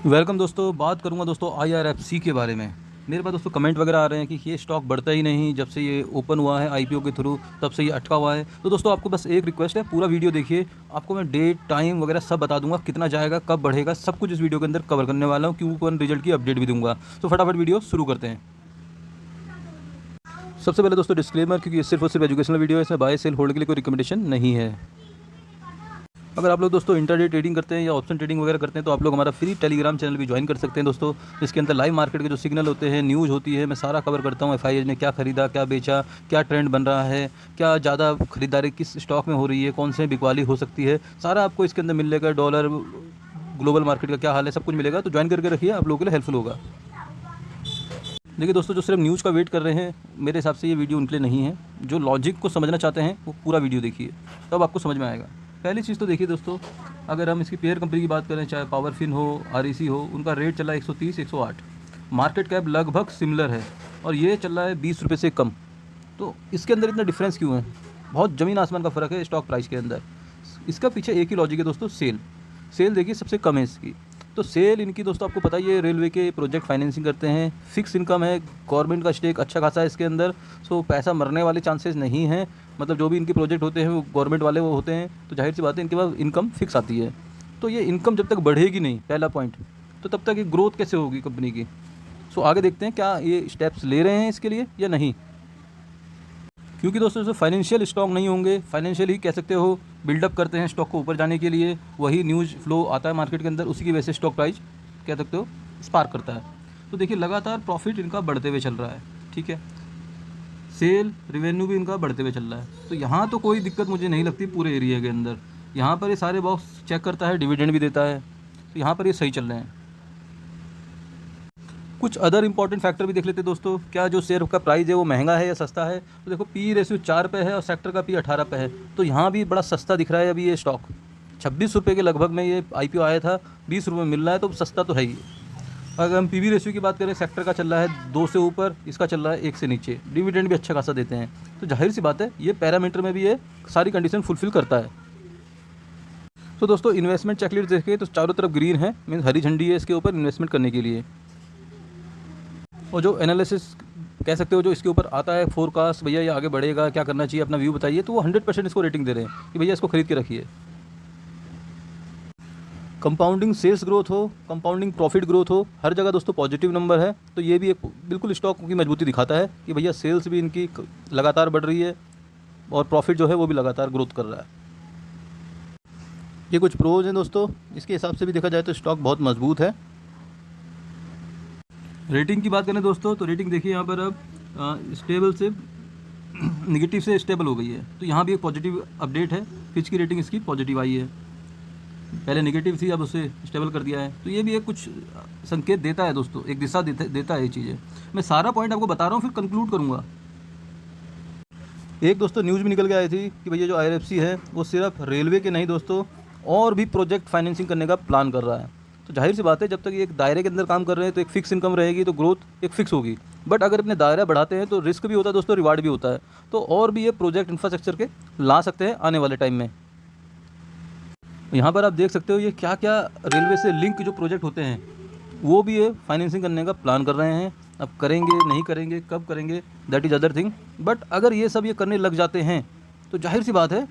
Welcome दोस्तों। बात करूंगा दोस्तों IRFC के बारे में। मेरे पास दोस्तों कमेंट वगैरह आ रहे हैं कि ये स्टॉक बढ़ता ही नहीं, जब से ये ओपन हुआ है IPO के थ्रू तब से ये अटका हुआ है। तो दोस्तों आपको बस एक रिक्वेस्ट है, पूरा वीडियो देखिए। आपको मैं डेट टाइम वगैरह सब बता दूंगा, कितना जाएगा कब बढ़ेगा, सब कुछ इस वीडियो के अंदर कवर करने वाला हूँ। Q1 रिजल्ट की अपडेट भी दूंगा। तो फटाफट वीडियो शुरू करते हैं। सबसे पहले दोस्तों डिस्क्लेमर, क्योंकि ये सिर्फ और सिर्फ एजुकेशनल वीडियो है, इसमें बाय सेल होल्ड के लिए कोई रिकमेंडेशन नहीं है। अगर आप लोग दोस्तों इंटरडे ट्रेडिंग करते हैं या ऑप्शन ट्रेडिंग वगैरह करते हैं तो आप लोग हमारा फ्री टेलीग्राम चैनल भी ज्वाइन कर सकते हैं दोस्तों। इसके अंदर लाइव मार्केट के जो सिग्नल होते हैं, न्यूज़ होती है, मैं सारा कवर करता हूँ। FII ने क्या खरीदा, क्या बेचा, क्या ट्रेंड बन रहा है, क्या ज़्यादा खरीदारी किस स्टॉक में हो रही है, कौन से बिकवाली हो सकती है, सारा आपको इसके अंदर मिलेगा। डॉलर, ग्लोबल मार्केट का क्या हाल है, सब कुछ मिलेगा। तो ज्वाइन करके रखिए, आप लोगों के लिए हेल्पफुल होगा। देखिए दोस्तों, जो सिर्फ न्यूज़ का वेट कर रहे हैं, मेरे हिसाब से ये वीडियो उनके लिए नहीं है। जो लॉजिक को समझना चाहते हैं वो पूरा वीडियो देखिए, तब आपको समझ में आएगा। पहली चीज़ तो देखिए दोस्तों, अगर हम इसकी पेयर कंपनी की बात करें, चाहे पावरफिन हो, REC हो, उनका रेट चला है 130, 108। मार्केट कैप लगभग सिमिलर है और ये चल रहा है 20 रुपये से कम। तो इसके अंदर इतना डिफरेंस क्यों है? बहुत ज़मीन आसमान का फ़र्क है स्टॉक प्राइस के अंदर। इसका पीछे एक ही लॉजिक है दोस्तों, सेल। सेल देखिए सबसे कम है इसकी। तो सेल इनकी दोस्तों आपको पता ही है, रेलवे के प्रोजेक्ट फाइनेंसिंग करते हैं, फिक्स इनकम है, गवर्नमेंट का स्टेक अच्छा खासा है इसके अंदर। सो पैसा मरने वाले चांसेस नहीं हैं। मतलब जो भी इनके प्रोजेक्ट होते हैं वो गवर्नमेंट वाले वो होते हैं, तो जाहिर सी बात है इनके पास इनकम फिक्स आती है। तो ये इनकम जब तक बढ़ेगी नहीं, पहला पॉइंट, तो तब तक ये ग्रोथ कैसे होगी कंपनी की। सो आगे देखते हैं क्या ये स्टेप्स ले रहे हैं इसके लिए या नहीं। क्योंकि दोस्तों जो फाइनेंशियल स्टॉक नहीं होंगे, फाइनेंशियल ही कह सकते हो बिल्डअप करते हैं स्टॉक को ऊपर जाने के लिए, वही न्यूज़ फ्लो आता है मार्केट के अंदर, उसी की वजह से स्टॉक प्राइस कह सकते हो स्पार्क करता है। तो देखिए लगातार प्रॉफिट इनका बढ़ते हुए चल रहा है, ठीक है। सेल रेवेन्यू भी इनका बढ़ते हुए चल रहा है। तो यहाँ तो कोई दिक्कत मुझे नहीं लगती पूरे एरिया के अंदर। यहाँ पर ये सारे बॉक्स चेक करता है, डिविडेंड भी देता है, तो यहाँ पर ये सही चल रहे हैं। कुछ अदर इंपॉर्टेंट फैक्टर भी देख लेते हैं दोस्तों। क्या जो शेयर का प्राइस है वो महंगा है या सस्ता है? तो देखो पी रेशियो 4 पे है और सेक्टर का पी 18 पे है। तो यहाँ भी बड़ा सस्ता दिख रहा है अभी ये स्टॉक। 26 रुपये के लगभग में ये IPO आया था, 20 रुपये में मिल रहा है, तो सस्ता तो है ही। अगर हम PB रेशियो की बात करें, सेक्टर का चल रहा है 2 से ऊपर, इसका चल रहा है 1 से नीचे। डिविडेंड भी अच्छा खासा देते हैं। तो जाहिर सी बात है ये पैरामीटर में भी ये सारी कंडीशन फुलफिल करता है। तो दोस्तों इन्वेस्टमेंट चेकलिस्ट देखें तो चारों तरफ ग्रीन है, मीन्स हरी झंडी है इसके ऊपर इन्वेस्टमेंट करने के लिए। और जो एनालिसिस कह सकते हो जो इसके ऊपर आता है, फोरकास्ट, भैया ये आगे बढ़ेगा, क्या करना चाहिए, अपना व्यू बताइए, तो वो 100% इसको रेटिंग दे रहे हैं कि भैया इसको खरीद के रखिए। कंपाउंडिंग सेल्स ग्रोथ हो, कंपाउंडिंग प्रॉफिट ग्रोथ हो, हर जगह दोस्तों पॉजिटिव नंबर है। तो ये भी एक बिल्कुल स्टॉक की मजबूती दिखाता है कि भैया सेल्स भी इनकी लगातार बढ़ रही है और प्रॉफिट जो है वो भी लगातार ग्रोथ कर रहा है। ये कुछ प्रोज हैं दोस्तों, इसके हिसाब से भी देखा जाए तो स्टॉक बहुत मजबूत है। रेटिंग की बात करें दोस्तों, तो रेटिंग देखिए यहाँ पर अब स्टेबल से निगेटिव से स्टेबल हो गई है। तो यहाँ भी एक पॉजिटिव अपडेट है, फिच की रेटिंग इसकी पॉजिटिव आई है। पहले नेगेटिव थी, अब उसे स्टेबल कर दिया है। तो ये भी एक कुछ संकेत देता है दोस्तों, एक दिशा देता है ये चीज़ें। मैं सारा पॉइंट आपको बता रहा हूँ, फिर कंक्लूड करूँगा। एक दोस्तों न्यूज़ भी निकल के आई थी कि भैया जो IRFC है वो सिर्फ रेलवे के नहीं दोस्तों, और भी प्रोजेक्ट फाइनेंसिंग करने का प्लान कर रहा है। तो जाहिर सी बात है जब तक ये एक दायरे के अंदर काम कर रहे हैं तो एक फिक्स इनकम रहेगी, तो ग्रोथ एक फिक्स होगी। बट अगर अपने दायरा बढ़ाते हैं तो रिस्क भी होता है दोस्तों, रिवार्ड भी होता है। तो और भी ये प्रोजेक्ट इंफ्रास्ट्रक्चर के ला सकते हैं आने वाले टाइम में। यहाँ पर आप देख सकते हो ये क्या क्या रेलवे से लिंक जो प्रोजेक्ट होते हैं वो भी ये फाइनेंसिंग करने का प्लान कर रहे हैं। अब करेंगे नहीं करेंगे, कब करेंगे, that is other thing. But अगर ये सब ये करने लग जाते हैं तो जाहिर सी बात है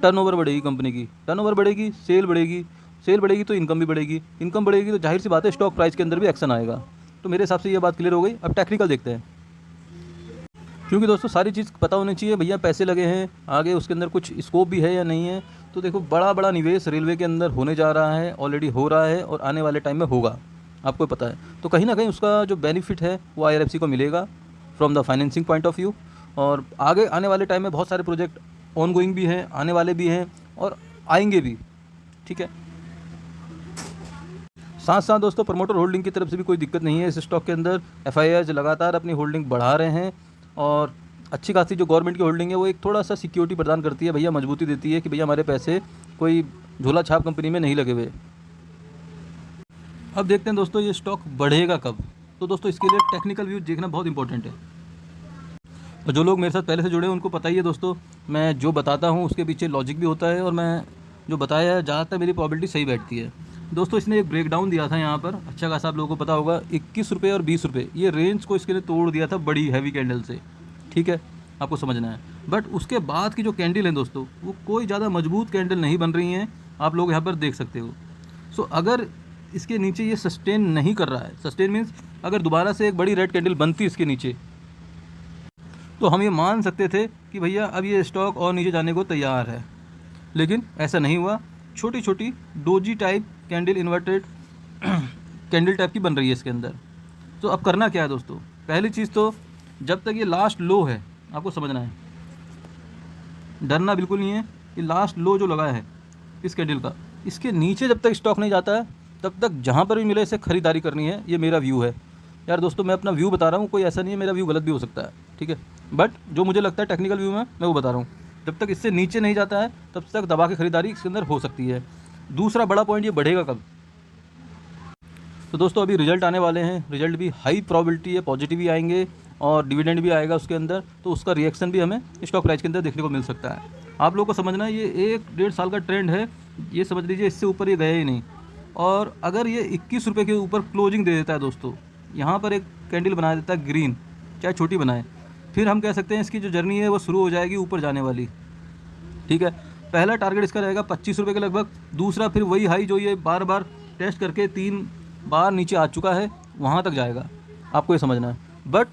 टर्नओवर बढ़ेगी कंपनी की, टर्नओवर बढ़ेगी, सेल बढ़ेगी, सेल बढ़ेगी तो इनकम भी बढ़ेगी, इनकम बढ़ेगी तो जाहिर सी बात है स्टॉक प्राइस के अंदर भी एक्शन आएगा। तो मेरे हिसाब से ये बात क्लियर हो गई। अब टेक्निकल देखते हैं, क्योंकि दोस्तों सारी चीज़ पता होनी चाहिए। भैया पैसे लगे हैं, आगे उसके अंदर कुछ स्कोप भी है या नहीं है। तो देखो बड़ा बड़ा निवेश रेलवे के अंदर होने जा रहा है, ऑलरेडी हो रहा है और आने वाले टाइम में होगा, आपको पता है। तो कहीं ना कहीं उसका जो बेनिफिट है वो IRFC को मिलेगा from the financing point of view. और आगे आने वाले टाइम में बहुत सारे प्रोजेक्ट ऑन गोइंग भी हैं, आने वाले भी हैं और आएंगे भी, ठीक है। साथ साथ दोस्तों प्रमोटर होल्डिंग की तरफ से भी कोई दिक्कत नहीं है इस स्टॉक के अंदर। FIIs लगातार अपनी होल्डिंग बढ़ा रहे हैं और अच्छी खासी जो गवर्नमेंट की होल्डिंग है वो एक थोड़ा सा सिक्योरिटी प्रदान करती है, भैया मजबूती देती है कि भैया हमारे पैसे कोई झोला छाप कंपनी में नहीं लगे हुए। अब देखते हैं दोस्तों ये स्टॉक बढ़ेगा कब। तो दोस्तों इसके लिए टेक्निकल व्यू देखना बहुत इंपॉर्टेंट है। और जो लोग मेरे साथ पहले से जुड़े हैं उनको पता ही है दोस्तों, मैं जो बताता हूँ उसके पीछे लॉजिक भी होता है और मैं जो बताया है ज़्यादातर मेरी प्रोबेबिलिटी सही बैठती है। दोस्तों इसने एक ब्रेक डाउन दिया था यहाँ पर, अच्छा खासा आप लोगों को पता होगा, 21 रुपये और 20 रुपये, ये रेंज को इसके लिए तोड़ दिया था बड़ी हैवी कैंडल से, ठीक है, आपको समझना है। बट उसके बाद की जो कैंडल है दोस्तों, वो कोई ज़्यादा मजबूत कैंडल नहीं बन रही हैं, आप लोग यहाँ पर देख सकते हो। सो अगर इसके नीचे ये सस्टेन नहीं कर रहा है, सस्टेन मीन्स अगर दोबारा से एक बड़ी रेड कैंडल बनती इसके नीचे, तो हम ये मान सकते थे कि भैया अब ये स्टॉक और नीचे जाने को तैयार है, लेकिन ऐसा नहीं हुआ। छोटी छोटी doji type candle, inverted candle type की बन रही है इसके अंदर। तो अब करना क्या है दोस्तों, पहली चीज़ तो जब तक ये लास्ट लो है, आपको समझना है, डरना बिल्कुल नहीं है। ये लास्ट लो जो लगा है इस कैंडल का, इसके नीचे जब तक स्टॉक नहीं जाता है, तब तक जहाँ पर भी मिले इसे ख़रीदारी करनी है। ये मेरा व्यू है यार दोस्तों, मैं अपना व्यू बता रहा हूँ, कोई ऐसा नहीं है मेरा व्यू गलत भी हो सकता है, ठीक है, बट जो मुझे लगता है टेक्निकल व्यू में मैं वो बता रहा हूँ। जब तक इससे नीचे नहीं जाता है तब तक दबा के खरीदारी इसके अंदर हो सकती है। दूसरा बड़ा पॉइंट, ये बढ़ेगा कब। तो दोस्तों अभी रिजल्ट आने वाले हैं, रिजल्ट भी हाई प्रोबेबिलिटी है पॉजिटिव ही आएंगे और डिविडेंड भी आएगा उसके अंदर, तो उसका रिएक्शन भी हमें स्टॉक प्राइस के अंदर देखने को मिल सकता है। आप लोगों को समझना है ये 1-1.5 साल का ट्रेंड है, ये समझ लीजिए, इससे ऊपर ये गया ही नहीं। और अगर ये 21 रुपये के ऊपर क्लोजिंग दे देता है दोस्तों, यहाँ पर एक कैंडल बना देता है ग्रीन, चाहे छोटी बनाए, फिर हम कह सकते हैं इसकी जो जर्नी है वो शुरू हो जाएगी ऊपर जाने वाली, ठीक है। पहला टारगेट इसका रहेगा 25 रुपये के लगभग, दूसरा फिर वही हाई जो ये बार बार टेस्ट करके 3 बार नीचे आ चुका है, वहाँ तक जाएगा, आपको ये समझना है। बट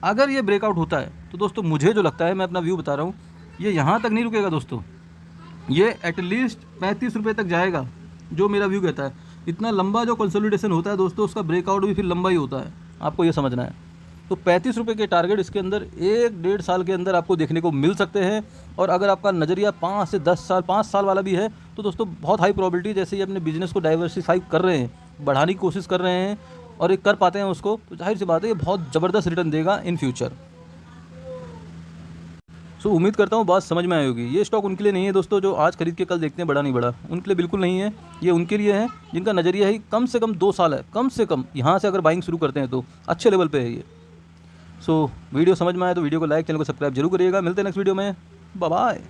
अगर ये ब्रेकआउट होता है तो दोस्तों मुझे जो लगता है, मैं अपना व्यू बता रहा हूँ, ये यहाँ तक नहीं रुकेगा दोस्तों, ये एटलीस्ट 35 रुपये तक जाएगा, जो मेरा व्यू कहता है। इतना लंबा जो कंसोलिडेशन होता है दोस्तों, उसका ब्रेकआउट भी फिर लंबा ही होता है, आपको ये समझना है। तो 35 रुपये के टारगेट इसके अंदर 1-1.5 साल के अंदर आपको देखने को मिल सकते हैं। और अगर आपका नज़रिया 5 से 10 साल, 5 साल वाला भी है, तो दोस्तों बहुत हाई प्रोबेबिलिटी, जैसे ये अपने बिजनेस को डाइवर्सिफाई कर रहे हैं, बढ़ाने की कोशिश कर रहे हैं और ये कर पाते हैं उसको, तो जाहिर सी बात है ये बहुत ज़बरदस्त रिटर्न देगा इन फ्यूचर। सो उम्मीद करता हूँ बात समझ में आई होगी। ये स्टॉक उनके लिए नहीं है दोस्तों जो आज खरीद के कल देखते हैं बढ़ा नहीं बढ़ा, उनके लिए बिल्कुल नहीं है। ये उनके लिए है जिनका नज़रिया ही कम से कम 2 साल है, कम से कम यहाँ से अगर बाइंग शुरू करते हैं तो अच्छे लेवल पे है ये। सो वीडियो समझ में आए तो वीडियो को लाइक, चैनल को सब्सक्राइब जरूर करिएगा। मिलते हैं नेक्स्ट वीडियो में, बाय बाय।